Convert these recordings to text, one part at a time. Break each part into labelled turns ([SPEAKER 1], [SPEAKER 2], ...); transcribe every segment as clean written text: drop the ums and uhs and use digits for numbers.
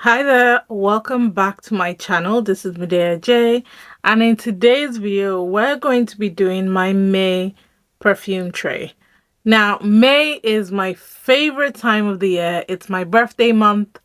[SPEAKER 1] Hi there, welcome back to my channel. This is Medea J, and in today's video we're going to be doing my May perfume tray. Now, May is my favorite time of the year. It's my birthday month,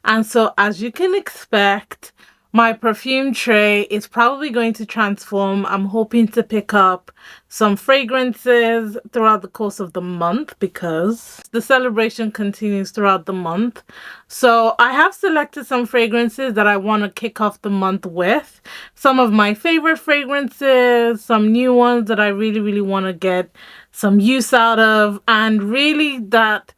[SPEAKER 1] and so as you can expect, my perfume tray is probably going to transform. I'm hoping to pick up some fragrances throughout the course of the month because the celebration continues throughout the month. So I have selected some fragrances that I want to kick off the month with. Some of my favorite fragrances, some new ones that I really want to get some use out of, and really that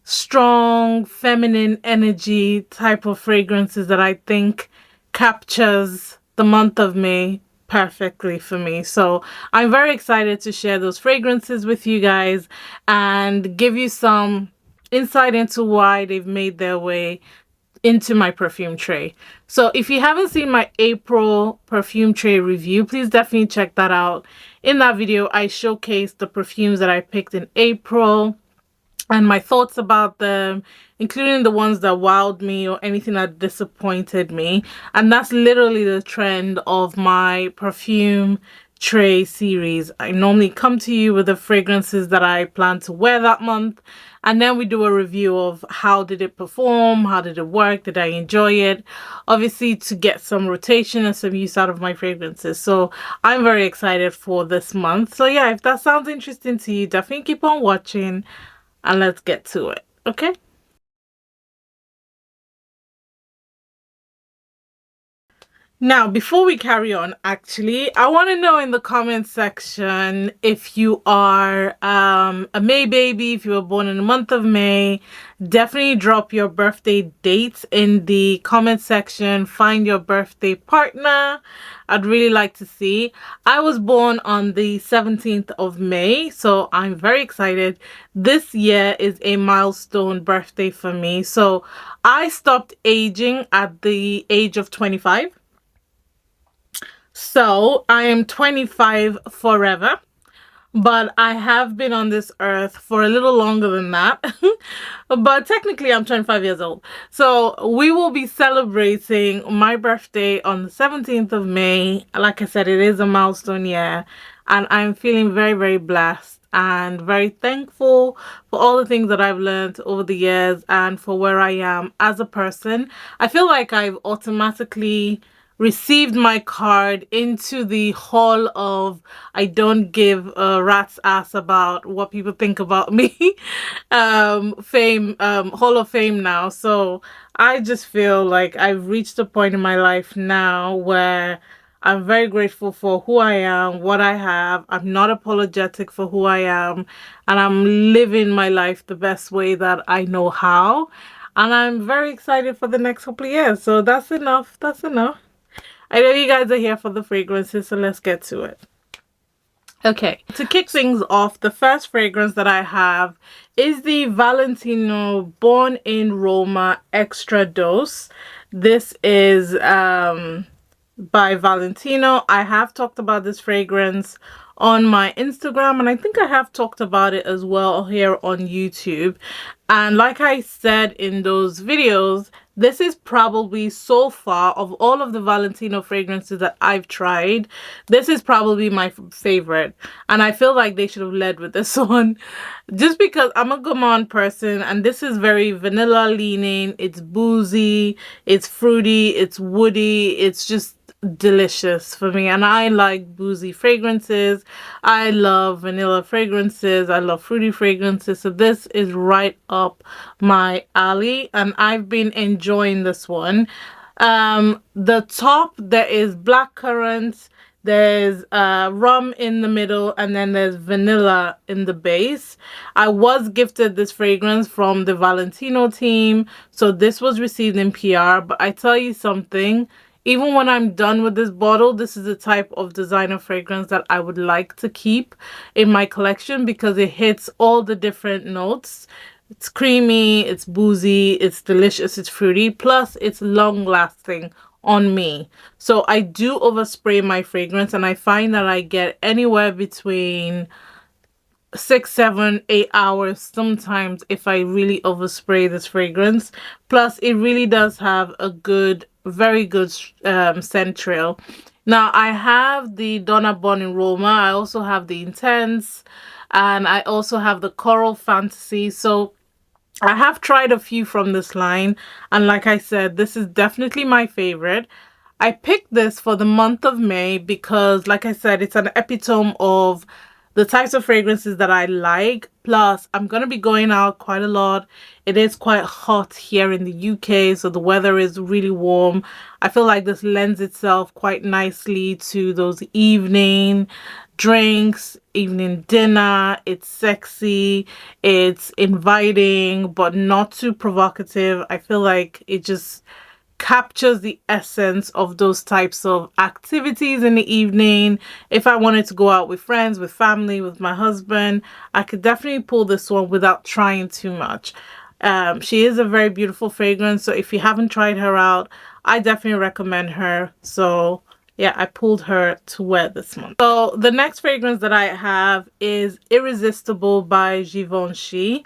[SPEAKER 1] strong feminine energy type of fragrances that I think captures the month of May perfectly for me. So I'm very excited to share those fragrances with you guys and give you some insight into why they've made their way into my perfume tray. So if you haven't seen my April perfume tray review, please definitely check that out. In that video, I showcased the perfumes that I picked in April and my thoughts about them, including the ones that wowed me or anything that disappointed me. And that's literally the trend of my perfume tray series. I normally come to you with the fragrances that I plan to wear that month, and then we do a review of how did it perform, how did it work, did I enjoy it, obviously to get some rotation and some use out of my fragrances. So I'm very excited for this month. So yeah, if that sounds interesting to you, definitely keep on watching and let's get to it, okay? Now, before we carry on, actually, I want to know in the comment section if you are a May baby, if you were born in the month of May. Definitely drop your birthday dates in the comment section. Find your birthday partner. I'd really like to see. I was born on the 17th of May, so I'm very excited. This year is a milestone birthday for me. So I stopped aging at the age of 25. So I am 25 forever, but I have been on this earth for a little longer than that. But technically I'm 25 years old. So we will be celebrating my birthday on the 17th of May. Like I said, it is a milestone year, and I'm feeling very blessed and very thankful for all the things that I've learned over the years and for where I am as a person. I feel like I've automatically received my card into the hall of I don't give a rat's ass about what people think about me fame, hall of fame now. So I just feel like I've reached a point in my life now where I'm very grateful for who I am, what I have. I'm not apologetic for who I am, and I'm living my life the best way that I know how, and I'm very excited for the next couple of years. So that's enough. I know you guys are here for the fragrances, so let's get to it. Okay, to kick things off, the first fragrance that I have is the Valentino Born in Roma Extra Dose. This is by Valentino. I have talked about this fragrance on my Instagram, and I think I have talked about it as well here on YouTube. And like I said in those videos, this is probably, so far, of all of the Valentino fragrances that I've tried, this is probably my favorite. And I feel like they should have led with this one. Just because I'm a gourmand person, and this is very vanilla leaning. It's boozy, it's fruity, it's woody, it's just delicious for me, and I like boozy fragrances. I love vanilla fragrances. I love fruity fragrances. So this is right up my alley, and I've been enjoying this one. The top, there is blackcurrant, there's rum in the middle, and then there's vanilla in the base. I was gifted this fragrance from the Valentino team, so this was received in PR. But I tell you something, even when I'm done with this bottle, this is the type of designer fragrance that I would like to keep in my collection because it hits all the different notes. It's creamy, it's boozy, it's delicious, it's fruity, plus it's long lasting on me. So I do overspray my fragrance, and I find that I get anywhere between 6, 7, 8 hours sometimes if I really overspray this fragrance. Plus, it really does have a good, very good scent trail. Now, I have the Donna Born in Roma. I also have the Intense, and I also have the Coral Fantasy. So I have tried a few from this line, and like I said, this is definitely my favorite. I picked this for the month of May because, like I said, it's an epitome of the types of fragrances that I like. Plus, I'm going to be going out quite a lot. It is quite hot here in the UK, so the weather is really warm. I feel like this lends itself quite nicely to those evening drinks, evening dinner. It's sexy, it's inviting, but not too provocative. I feel like it just captures the essence of those types of activities in the evening. If I wanted to go out with friends, with family, with my husband, I could definitely pull this one without trying too much. She is a very beautiful fragrance, so if you haven't tried her out, I definitely recommend her. So yeah, I pulled her to wear this month. So the next fragrance that I have is Irresistible by Givenchy.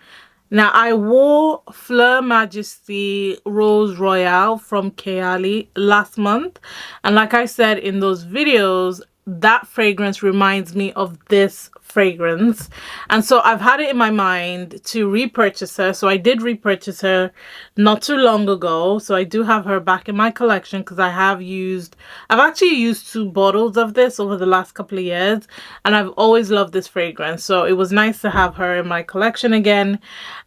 [SPEAKER 1] Now, I wore Fleur Majesty Rose Royale from Kayali last month. And like I said in those videos, that fragrance reminds me of this fragrance. And so I've had it in my mind to repurchase her. So I did repurchase her not too long ago. So I do have her back in my collection because I've actually used 2 bottles of this over the last couple of years. And I've always loved this fragrance. So it was nice to have her in my collection again.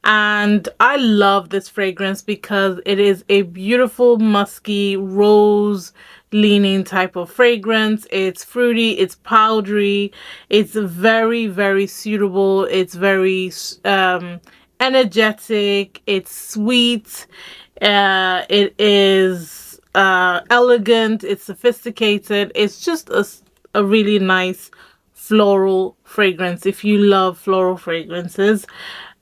[SPEAKER 1] And I love this fragrance because it is a beautiful musky rose leaning type of fragrance. It's fruity, it's powdery, it's very, very suitable, it's very energetic, it's sweet, it is elegant, it's sophisticated. It's just a really nice floral fragrance if you love floral fragrances.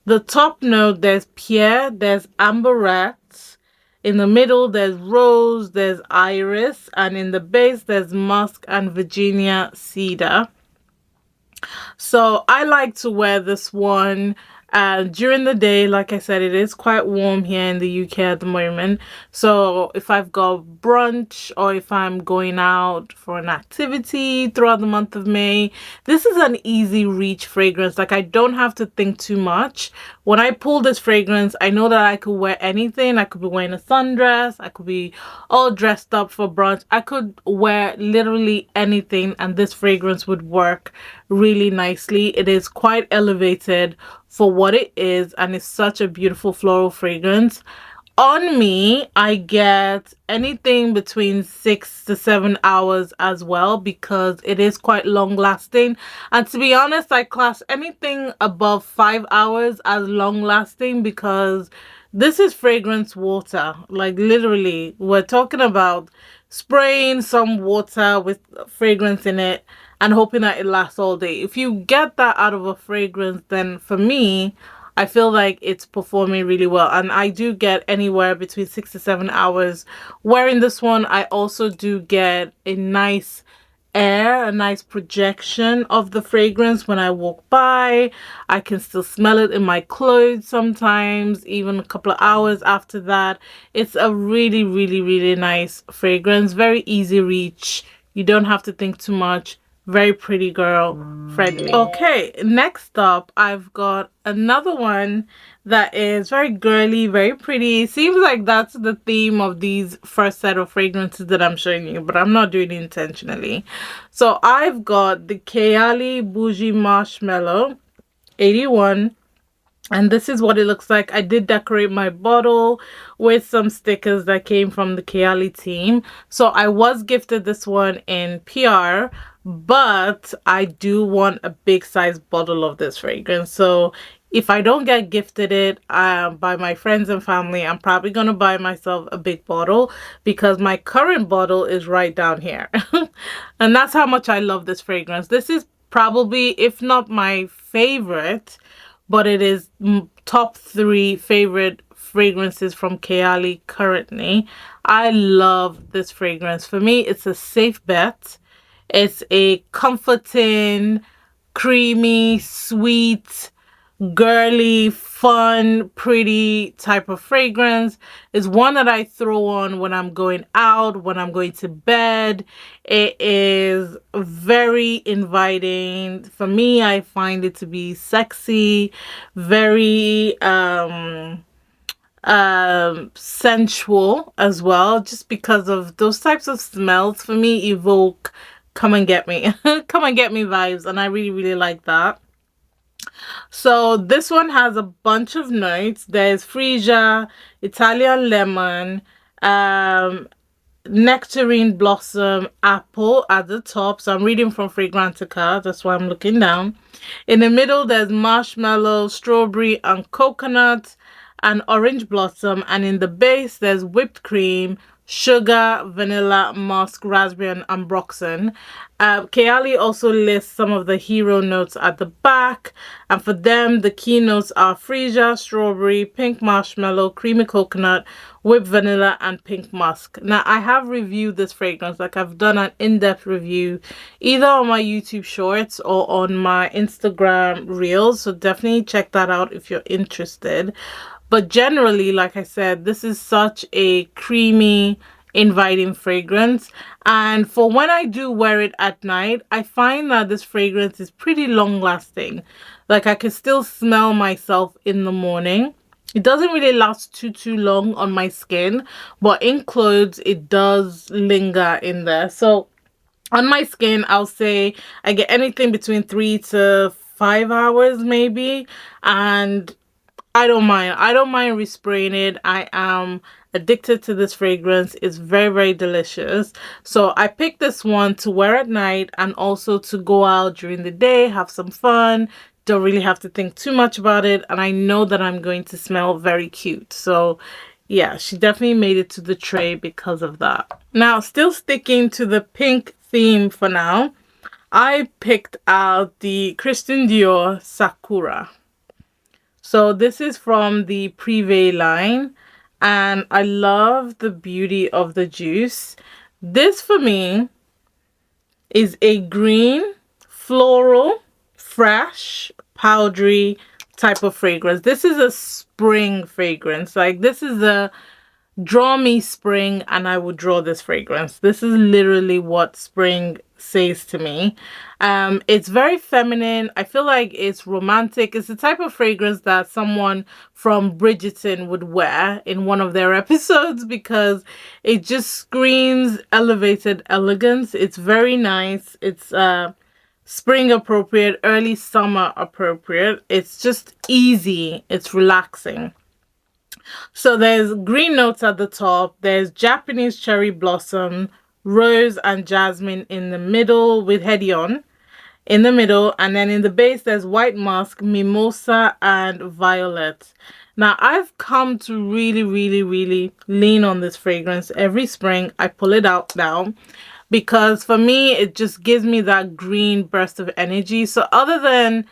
[SPEAKER 1] The top note, there's pear, there's amberette. In the middle, there's rose, there's iris, and in the base, there's musk and Virginia cedar. So I like to wear this one during the day. Like I said, it is quite warm here in the UK at the moment. So if I've got brunch or if I'm going out for an activity throughout the month of May, this is an easy reach fragrance. Like, I don't have to think too much. When I pull this fragrance, I know that I could wear anything. I could be wearing a sundress. I could be all dressed up for brunch. I could wear literally anything and this fragrance would work really nicely. It is quite elevated for what it is, and it's such a beautiful floral fragrance. On me, I get anything between 6 to 7 hours as well because it is quite long lasting. And to be honest, I class anything above 5 hours as long lasting because this is fragrance water. Like, literally, we're talking about spraying some water with fragrance in it and hoping that it lasts all day. If you get that out of a fragrance, then for me, I feel like it's performing really well. And I do get anywhere between 6 to 7 hours wearing this one. I also do get a nice air, a nice projection of the fragrance when I walk by. I can still smell it in my clothes sometimes, even a couple of hours after that. It's a really, really, really nice fragrance. Very easy reach. You don't have to think too much. Very pretty girl friendly. Okay, next up, I've got another one that is very girly, very pretty. Seems like that's the theme of these first set of fragrances that I'm showing you, but I'm not doing it intentionally. So I've got the Kayali Bougie Marshmallow 81. And this is what it looks like. I did decorate my bottle with some stickers that came from the Kayali team. So I was gifted this one in PR, but I do want a big size bottle of this fragrance. So if I don't get gifted it by my friends and family, I'm probably going to buy myself a big bottle because my current bottle is right down here. And that's how much I love this fragrance. This is probably, if not my favorite, but it is top 3 favorite fragrances from Kayali currently. I love this fragrance. For me, it's a safe bet. It's a comforting, creamy, sweet, girly, fun, pretty type of fragrance. Is one that I throw on when I'm going out, when I'm going to bed. It is very inviting. For me, I find it to be sexy, very sensual as well, just because of those types of smells for me evoke come and get me come and get me vibes, and I really like that. So this one has a bunch of notes. There's freesia, Italian lemon, um nectarine blossom, apple at the top. So I'm reading from Fragrantica, that's why I'm looking down. In the middle there's marshmallow, strawberry and coconut, and orange blossom. And in the base there's whipped cream, sugar, vanilla, musk, raspberry and ambroxan. Kayali also lists some of the hero notes at the back, and for them the key notes are freesia, strawberry, pink marshmallow, creamy coconut, whipped vanilla and pink musk. Now I have reviewed this fragrance, like I've done an in-depth review either on my YouTube shorts or on my Instagram reels, so definitely check that out if you're interested. But generally, like I said, this is such a creamy, inviting fragrance, and for when I do wear it at night, I find that this fragrance is pretty long lasting. Like I can still smell myself in the morning. It doesn't really last too long on my skin, but in clothes it does linger in there. So on my skin, I'll say I get anything between 3 to 5 hours maybe, and I don't mind. I don't mind respraying it. I am addicted to this fragrance. It's very delicious. So I picked this one to wear at night and also to go out during the day, have some fun. Don't really have to think too much about it. And I know that I'm going to smell very cute. So yeah, she definitely made it to the tray because of that. Now, still sticking to the pink theme for now, I picked out the Christian Dior Sakura. So this is from the Privé line, and I love the beauty of the juice. This for me is a green, floral, fresh, powdery type of fragrance. This is a spring fragrance. Like this is a draw me spring and I would draw this fragrance. This is literally what spring says to me. It's very feminine. I feel like it's romantic. It's the type of fragrance that someone from Bridgerton would wear in one of their episodes, because it just screams elevated elegance. It's very nice. It's spring appropriate, early summer appropriate. It's just easy. It's relaxing. So there's green notes at the top, there's Japanese cherry blossom, rose and jasmine in the middle with Hedion in the middle, and then in the base there's white musk, mimosa and violet. Now I've come to really lean on this fragrance. Every spring I pull it out now because for me it just gives me that green burst of energy. So other than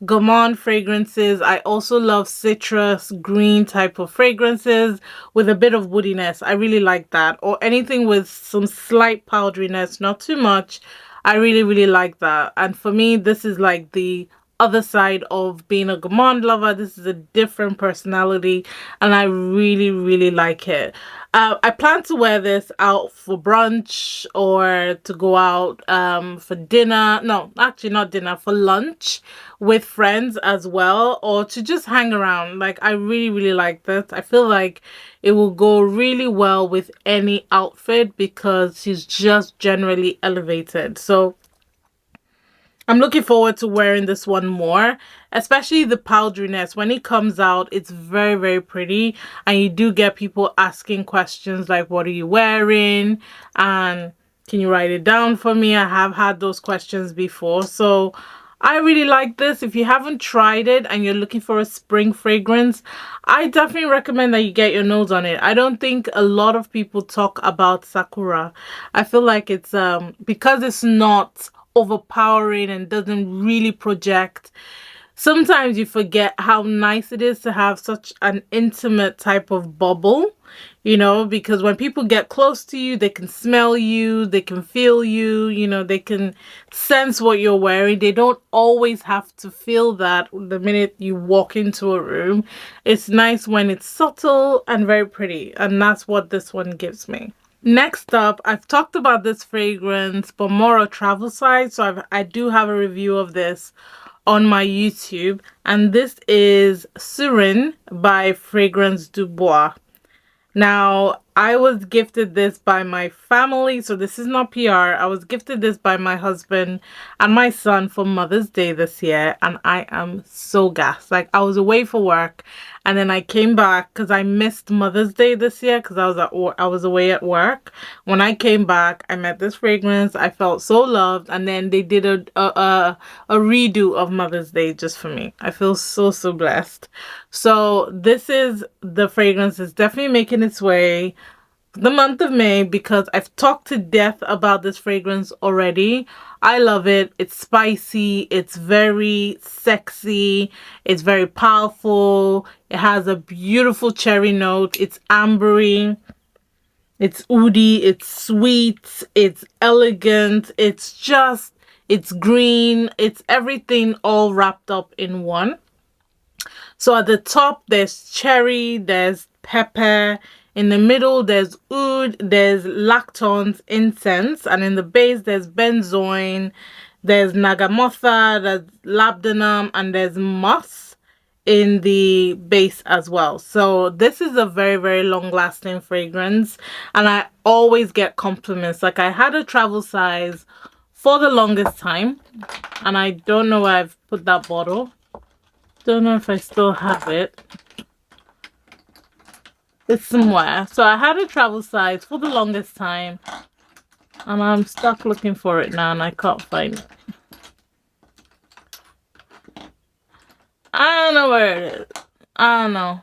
[SPEAKER 1] gourmand fragrances, I also love citrus green type of fragrances with a bit of woodiness. I really like that, or anything with some slight powderiness, not too much. I really like that. And for me, this is like the other side of being a gourmand lover. This is a different personality and I really like it. I plan to wear this out for brunch or to go out for dinner. No, actually not dinner, for lunch with friends as well, or to just hang around. Like I really like this. I feel like it will go really well with any outfit because she's just generally elevated. So I'm looking forward to wearing this one more, especially the powderiness. When it comes out, it's very pretty, and you do get people asking questions like, what are you wearing? And can you write it down for me? I have had those questions before. So I really like this. If you haven't tried it and you're looking for a spring fragrance, I definitely recommend that you get your nose on it. I don't think a lot of people talk about Sakura. I feel like it's because it's not overpowering and doesn't really project, sometimes you forget how nice it is to have such an intimate type of bubble. you know, because when people get close to you, they can smell you, they can feel you, you know, they can sense what you're wearing. They don't always have to feel that the minute you walk into a room. It's nice when it's subtle and very pretty, and that's what this one gives me. Next up, I've talked about this fragrance, but more a travel side, so I do have a review of this on my YouTube, and this is Surin by Fragrance Dubois. Now, I was gifted this by my family, so this is not PR. I was gifted this by my husband and my son for Mother's Day this year, and I am so gassed. Like, I was away for work, and then I came back because I missed Mother's Day this year because I was away at work. When I came back, I met this fragrance. I felt so loved, and then they did a redo of Mother's Day just for me. I feel so blessed. So this is the fragrance is definitely making its way the month of May because I've talked to death about this fragrance already. I love it. It's spicy. It's very sexy. It's very powerful. It has a beautiful cherry note. It's ambery. It's oody. It's sweet. It's elegant. It's green. It's everything all wrapped up in one. So at the top, there's cherry, there's pepper. In the middle, there's oud, there's lactons, incense. And in the base, there's benzoin, there's nagamotha, there's labdanum, and there's moss in the base as well. So this is a very long-lasting fragrance. And I always get compliments. Like, I had a travel size for the longest time. And I don't know where I've put that bottle. Don't know if I still have it. It's somewhere. So I had a travel size for the longest time. And I'm stuck looking for it now and I can't find it. I don't know where it is. I don't know.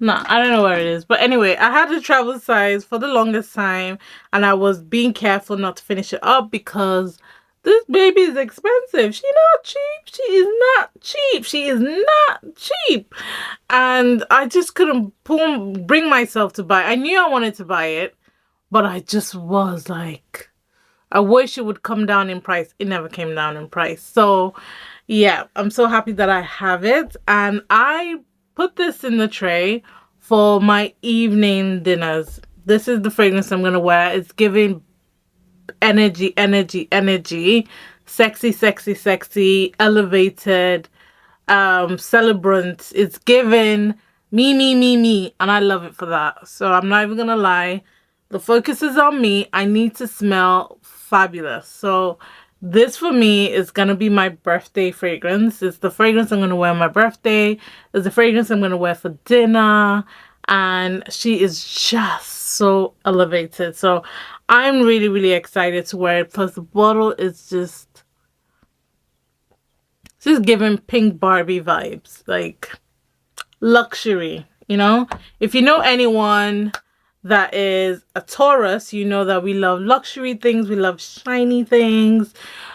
[SPEAKER 1] No, I don't know where it is. But anyway, I had a travel size for the longest time. And I was being careful not to finish it up because this baby is expensive. She's not cheap. She is not cheap. She is not cheap. And I just couldn't bring myself to buy it. I knew I wanted to buy it, but I just was like, I wish it would come down in price. It never came down in price. So yeah, I'm so happy that I have it. And I put this in the tray for my evening dinners. This is the fragrance I'm going to wear. It's giving energy, sexy, elevated, celebrant. It's given me, and I love it for that. So I'm not even gonna lie, the focus is on me. I need to smell fabulous. So this for me is gonna be my birthday fragrance. It's the fragrance I'm gonna wear on my birthday. It's the fragrance I'm gonna wear for dinner, and she is just so elevated. So I'm really excited to wear it. Plus the bottle is just giving pink Barbie vibes, like luxury, you know? If you know anyone that is a Taurus, you know that we love luxury things, we love shiny things,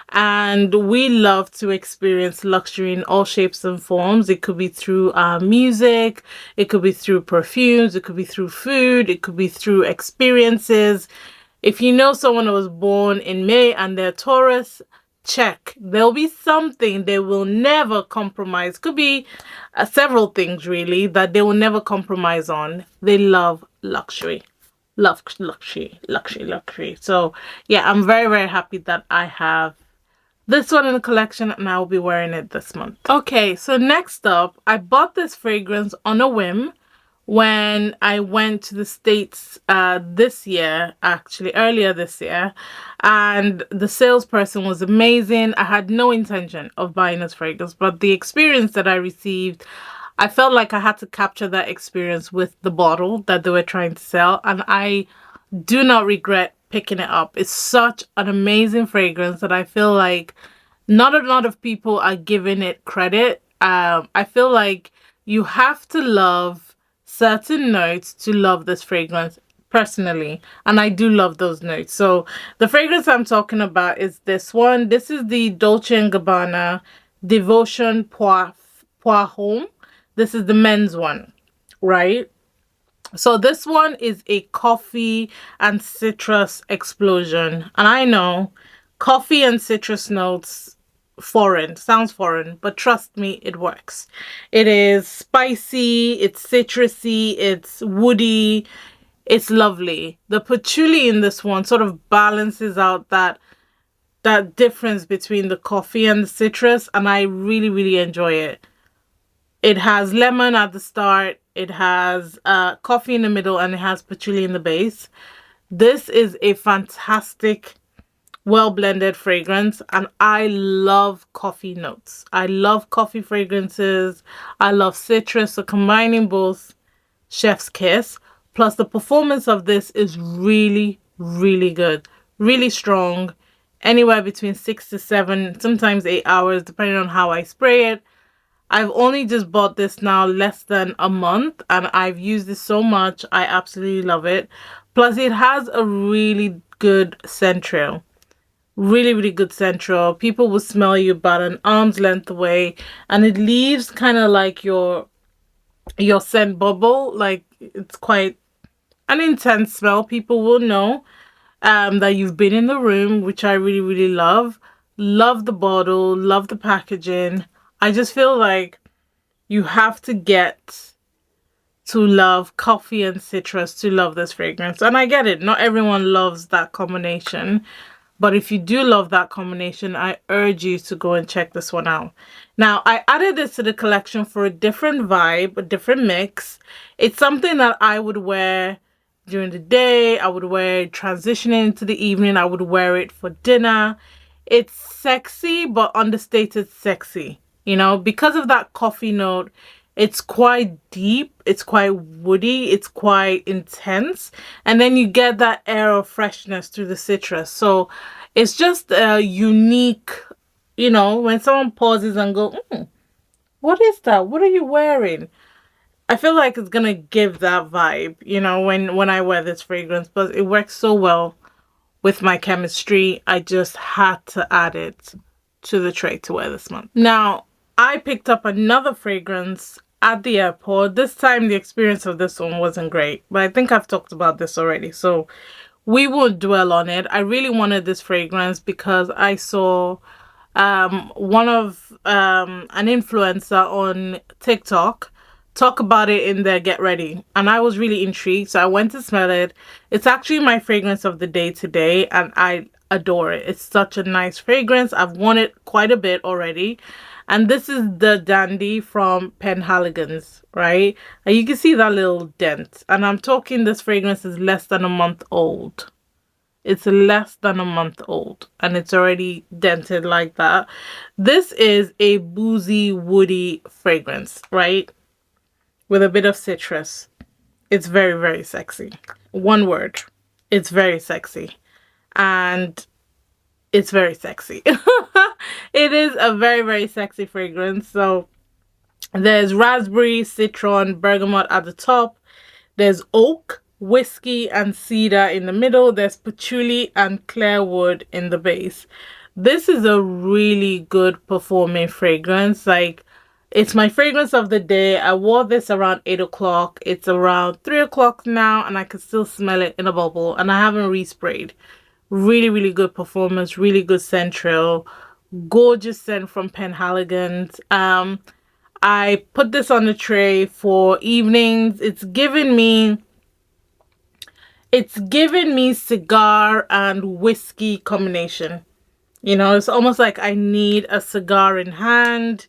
[SPEAKER 1] and we love to experience luxury in all shapes and forms. It could be through music, it could be through perfumes, it could be through food, it could be through experiences. If you know someone that was born in May and they're Taurus, check. There'll be something they will never compromise. Could be several things really that they will never compromise on. They love luxury. Love luxury. So yeah, I'm very happy that I have this one in the collection and I will be wearing it this month. Okay, so next up, I bought this fragrance on a whim when I went to the States this year, actually earlier this year, and the salesperson was amazing. I had no intention of buying this fragrance, but the experience that I received, I felt like I had to capture that experience with the bottle that they were trying to sell, and I do not regret picking it up. It's such an amazing fragrance that I feel like not a lot of people are giving it credit. I feel like you have to love certain notes to love this fragrance personally, and I do love those notes. So the fragrance I'm talking about is this one. This is the Dolce & Gabbana Devotion Poire Homme. This is the men's one, right? So this one is a coffee and citrus explosion. And I know coffee and citrus notes, foreign, sounds foreign, but trust me, it works. It is spicy, it's citrusy, it's woody, it's lovely. The patchouli in this one sort of balances out that difference between the coffee and the citrus, and I really, really enjoy it. It has lemon at the start, it has coffee in the middle, and it has patchouli in the base. This is a fantastic, well-blended fragrance, and I love coffee notes. I love coffee fragrances. I love citrus, so combining both, chef's kiss. Plus the performance of this is really, really good. Really strong. Anywhere between 6 to 7, sometimes 8 hours, depending on how I spray it. I've only just bought this now less than a month, and I've used this so much. I absolutely love it. Plus it has a really good scent trail. Really, really good scent trail. People will smell you about an arm's length away, and it leaves kind of like your scent bubble. Like, it's quite an intense smell. People will know that you've been in the room, which I really, really love. Love the bottle, love the packaging. I just feel like you have to get to love coffee and citrus to love this fragrance. And I get it. Not everyone loves that combination. But if you do love that combination, I urge you to go and check this one out. Now, I added this to the collection for a different vibe, a different mix. It's something that I would wear during the day. I would wear it transitioning into the evening. I would wear it for dinner. It's sexy, but understated sexy. You know, because of that coffee note, it's quite deep, it's quite woody, it's quite intense. And then you get that air of freshness through the citrus. So it's just a unique, you know, when someone pauses and go, what is that? What are you wearing? I feel like it's going to give that vibe, you know, when I wear this fragrance. But it works so well with my chemistry. I just had to add it to the tray to wear this month. Now, I picked up another fragrance at the airport. This time the experience of this one wasn't great, but I think I've talked about this already, so we won't dwell on it. I really wanted this fragrance because I saw one of an influencer on TikTok talk about it in their Get Ready, and I was really intrigued, so I went to smell it. It's actually my fragrance of the day today, and I adore it. It's such a nice fragrance. I've worn it quite a bit already. And this is the Dandy from Penhaligan's, right? And you can see that little dent. And I'm talking, this fragrance is less than a month old. It's less than a month old. And it's already dented like that. This is a boozy, woody fragrance, right? With a bit of citrus. It's very, very sexy. One word. It's very sexy. And it's very sexy. It is a very, very sexy fragrance. So there's raspberry, citron, bergamot at the top. There's oak, whiskey, and cedar in the middle. There's patchouli and clairwood in the base. This is a really good performing fragrance. Like, it's my fragrance of the day. I wore this around 8 o'clock. It's around 3 o'clock now, and I can still smell it in a bubble, and I haven't resprayed. Really, really good performance, really good scent trail, gorgeous scent from Penhaligan's. I put this on the tray for evenings. It's giving me cigar and whiskey combination. You know, it's almost like I need a cigar in hand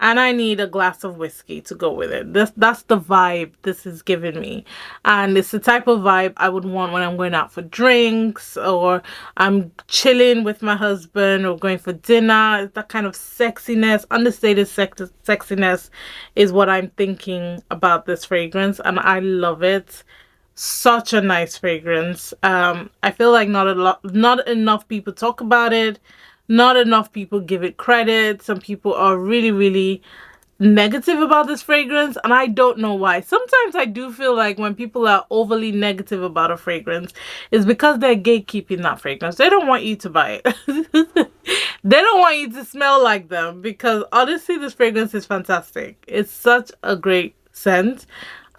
[SPEAKER 1] and I need a glass of whiskey to go with it. That's the vibe this is giving me. And it's the type of vibe I would want when I'm going out for drinks, or I'm chilling with my husband, or going for dinner. That kind of sexiness, understated sexiness is what I'm thinking about this fragrance, and I love it. Such a nice fragrance. I feel like not enough people talk about it. Not enough people give it credit. Some people are really, really negative about this fragrance, and I don't know why. Sometimes I do feel like when people are overly negative about a fragrance, it's because they're gatekeeping that fragrance. They don't want you to buy it. They don't want you to smell like them because honestly, this fragrance is fantastic. It's such a great scent.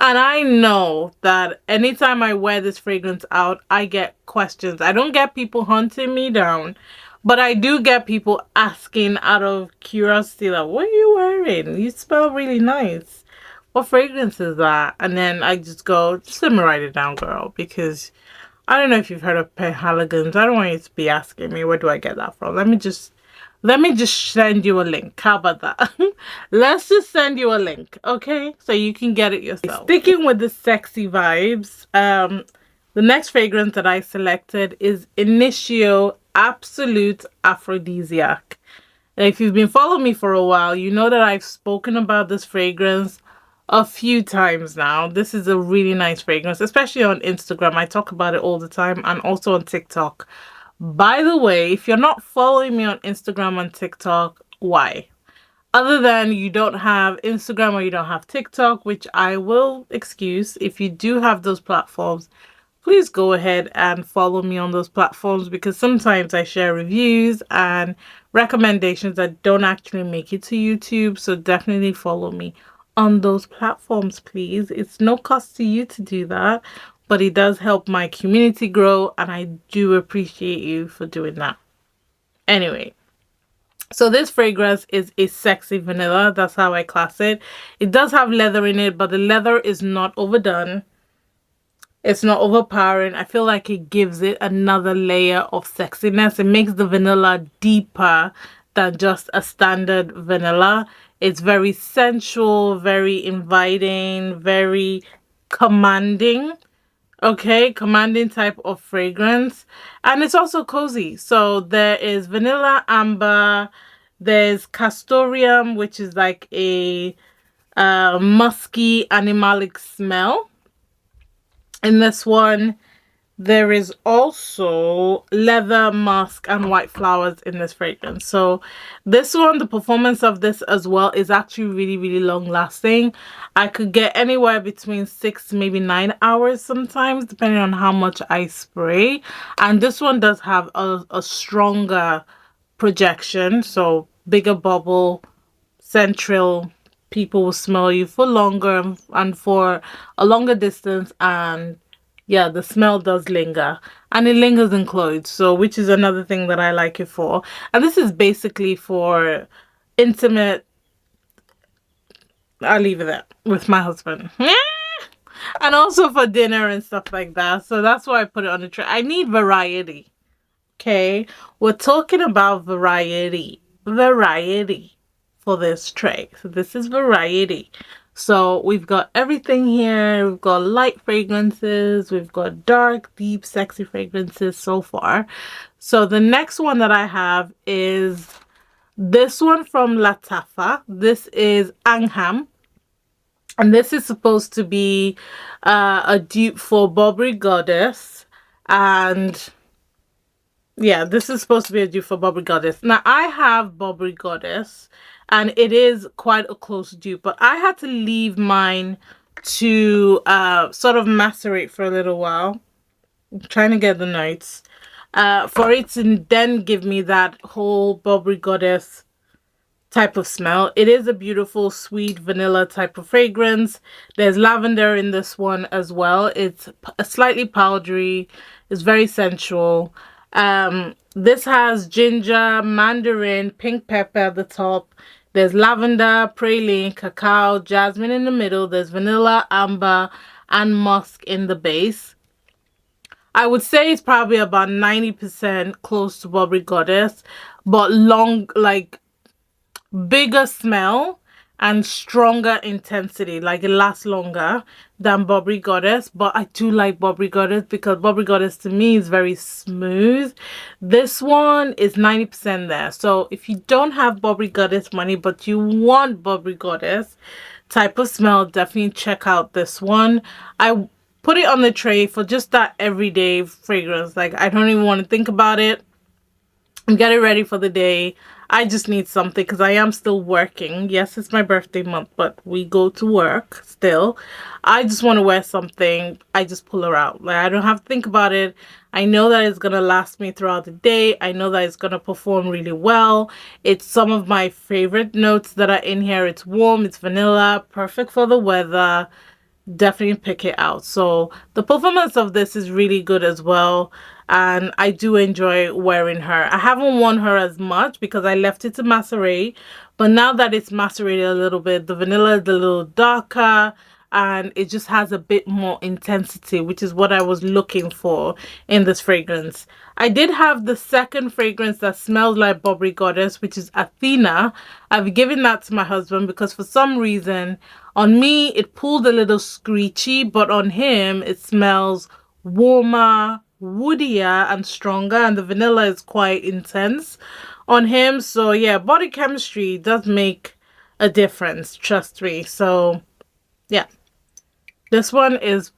[SPEAKER 1] And I know that anytime I wear this fragrance out, I get questions. I don't get people hunting me down, but I do get people asking out of curiosity, like, what are you wearing? You smell really nice. What fragrance is that? And then I just go, just let me write it down, girl, because I don't know if you've heard of Penhaligans. I don't want you to be asking me where do I get that from. Let me just send you a link. How about that? Let's just send you a link, okay? So you can get it yourself. Sticking with the sexy vibes, the next fragrance that I selected is Initio Absolute Aphrodisiac. If you've been following me for a while, you know that I've spoken about this fragrance a few times now. This is a really nice fragrance, especially on Instagram. I talk about it all the time, and also on TikTok. By the way, if you're not following me on Instagram and TikTok, why? Other than you don't have Instagram or you don't have TikTok, which I will excuse. If you do have those platforms, please go ahead and follow me on those platforms, because sometimes I share reviews and recommendations that don't actually make it to YouTube. So definitely follow me on those platforms, please. It's no cost to you to do that, but it does help my community grow, and I do appreciate you for doing that. Anyway, so this fragrance is a sexy vanilla. That's how I class it. It does have leather in it, but the leather is not overdone. It's not overpowering. I feel like it gives it another layer of sexiness. It makes the vanilla deeper than just a standard vanilla. It's very sensual, very inviting, very commanding. Okay, commanding type of fragrance. And it's also cozy. So there is vanilla amber. There's castoreum, which is like a musky animalic smell. In this one, there is also leather, musk, and white flowers in this fragrance. So this one, the performance of this as well is actually really, really long lasting. I could get anywhere between 6 to maybe 9 hours sometimes, depending on how much I spray. And this one does have a stronger projection, so bigger bubble, central. People will smell you for longer and for a longer distance, and yeah, the smell does linger, and it lingers in clothes, so which is another thing that I like it for. And this is basically for intimate, I'll leave it there, with my husband. And also for dinner and stuff like that. So that's why I put it on the tray. I need variety. Okay, we're talking about variety for this tray. So this is variety. So we've got everything here. We've got light fragrances, we've got dark, deep, sexy fragrances so far. So the next one that I have is this one from Latafa. This is Angham, and this is supposed to be a dupe for Burberry Goddess. And yeah, this is supposed to be a dupe for Burberry Goddess. Now, I have Burberry Goddess, and it is quite a close dupe, but I had to leave mine to sort of macerate for a little while. I'm trying to get the notes. For it to then give me that whole Burberry Goddess type of smell. It is a beautiful, sweet vanilla type of fragrance. There's lavender in this one as well. It's a slightly powdery. It's very sensual. This has ginger, mandarin, pink pepper at the top. There's lavender, praline, cacao, jasmine in the middle. There's vanilla, amber, and musk in the base. I would say it's probably about 90% close to Burberry Goddess, but bigger smell and stronger intensity. Like, it lasts longer than Burberry Goddess, but I do like Burberry Goddess because Burberry Goddess to me is very smooth. This one is 90% there. So if you don't have Burberry Goddess money but you want Burberry Goddess type of smell, definitely check out this one. I put it on the tray for just that everyday fragrance. Like, I don't even want to think about it. Get it ready for the day. I just need something because I am still working. Yes, it's my birthday month, but we go to work still. I just want to wear something. I just pull her out. Like, I don't have to think about it. I know that it's going to last me throughout the day. I know that it's going to perform really well. It's some of my favorite notes that are in here. It's warm, it's vanilla, perfect for the weather. Definitely pick it out. So the performance of this is really good as well, and I do enjoy wearing her. I haven't worn her as much because I left it to macerate, but now that it's macerated a little bit, the vanilla is a little darker and it just has a bit more intensity, which is what I was looking for in this fragrance. I did have the second fragrance that smells like Bobbery Goddess, which is Athena. I've given that to my husband because for some reason on me it pulled a little screechy, but on him it smells warmer, woodier and stronger, and the vanilla is quite intense on him. So yeah, body chemistry does make a difference, trust me. So yeah, this one is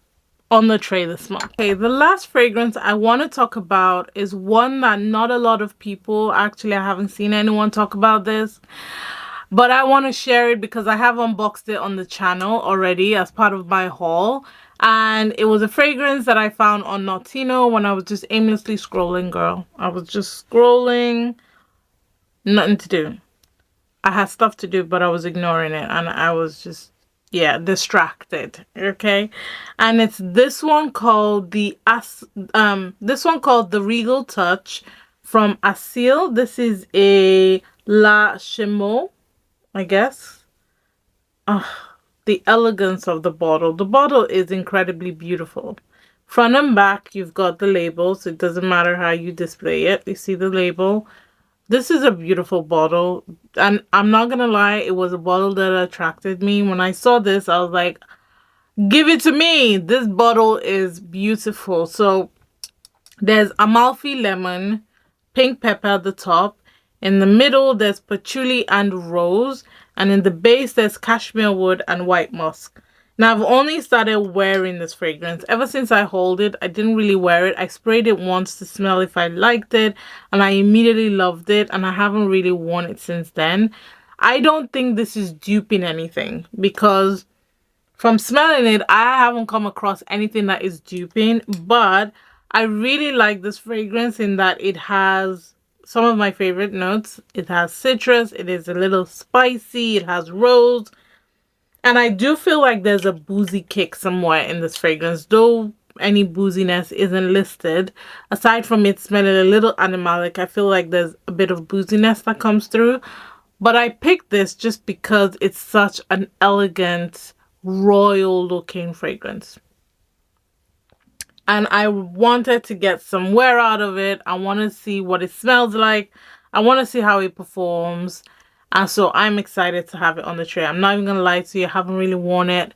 [SPEAKER 1] on the tray this month. Okay, the last fragrance I want to talk about is one that not a lot of people, actually I haven't seen anyone talk about this, but I want to share it because I have unboxed it on the channel already as part of my haul. And it was a fragrance that I found on Notino when I was just aimlessly scrolling, girl. I was just scrolling, nothing to do. I had stuff to do, but I was ignoring it, and I was just, yeah, distracted. Okay, and it's this one called the Regal Touch from Asil. This is a La Chemo, I guess. The elegance of the bottle. The bottle is incredibly beautiful. Front and back, you've got the label, so it doesn't matter how you display it. You see the label. This is a beautiful bottle, and I'm not gonna lie, it was a bottle that attracted me. When I saw this, I was like, give it to me. This bottle is beautiful. So there's Amalfi lemon, pink pepper at the top. In the middle, there's patchouli and rose. And in the base, there's cashmere wood and white musk. Now, I've only started wearing this fragrance. Ever since I hold it, I didn't really wear it. I sprayed it once to smell if I liked it, and I immediately loved it, and I haven't really worn it since then. I don't think this is duping anything because from smelling it, I haven't come across anything that is duping, but I really like this fragrance in that it has some of my favorite notes. It has citrus, it is a little spicy, it has rose, and I do feel like there's a boozy kick somewhere in this fragrance, though any booziness isn't listed. Aside from it smelling a little animalic, I feel like there's a bit of booziness that comes through. But I picked this just because it's such an elegant, royal looking fragrance. And I wanted to get some wear out of it. I want to see what it smells like. I want to see how it performs. And so I'm excited to have it on the tray. I'm not even going to lie to you. I haven't really worn it.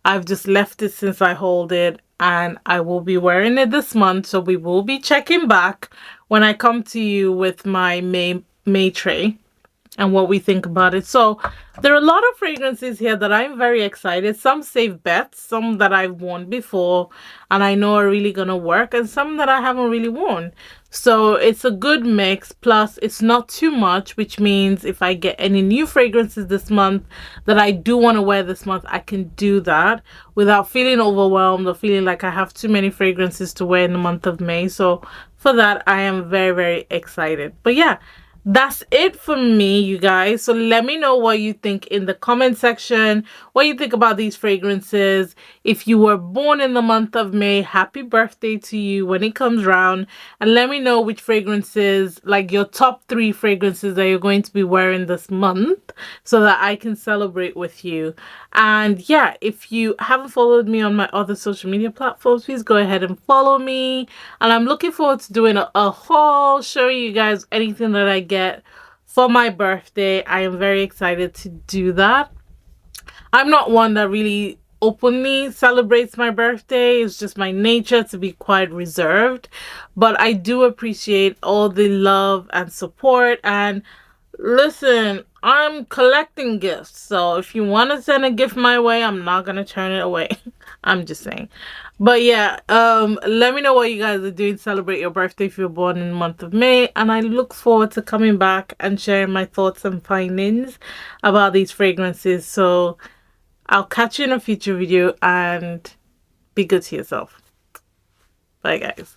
[SPEAKER 1] I've just left it since I hold it. And I will be wearing it this month. So we will be checking back when I come to you with my May tray and what we think about it. So there are a lot of fragrances here that I'm very excited. Some safe bets, some that I've worn before and I know are really gonna work, and some that I haven't really worn. So it's a good mix, plus it's not too much, which means if I get any new fragrances this month that I do want to wear this month, I can do that without feeling overwhelmed or feeling like I have too many fragrances to wear in the month of May. So for that, I am very, very excited. But yeah, that's it for me, you guys. So let me know what you think in the comment section, what you think about these fragrances. If you were born in the month of May, happy birthday to you when it comes around. And let me know which fragrances, like your top 3 fragrances that you're going to be wearing this month, so that I can celebrate with you. And yeah, if you haven't followed me on my other social media platforms, please go ahead and follow me. And I'm looking forward to doing a haul, showing you guys anything that I get for my birthday. I am very excited to do that. I'm not one that really openly celebrates my birthday. It's just my nature to be quite reserved, but I do appreciate all the love and support. And listen, I'm collecting gifts, so if you want to send a gift my way, I'm not gonna turn it away. I'm just saying. But yeah, let me know what you guys are doing to celebrate your birthday if you're born in the month of May, and I look forward to coming back and sharing my thoughts and findings about these fragrances. So I'll catch you in a future video, and be good to yourself. Bye guys.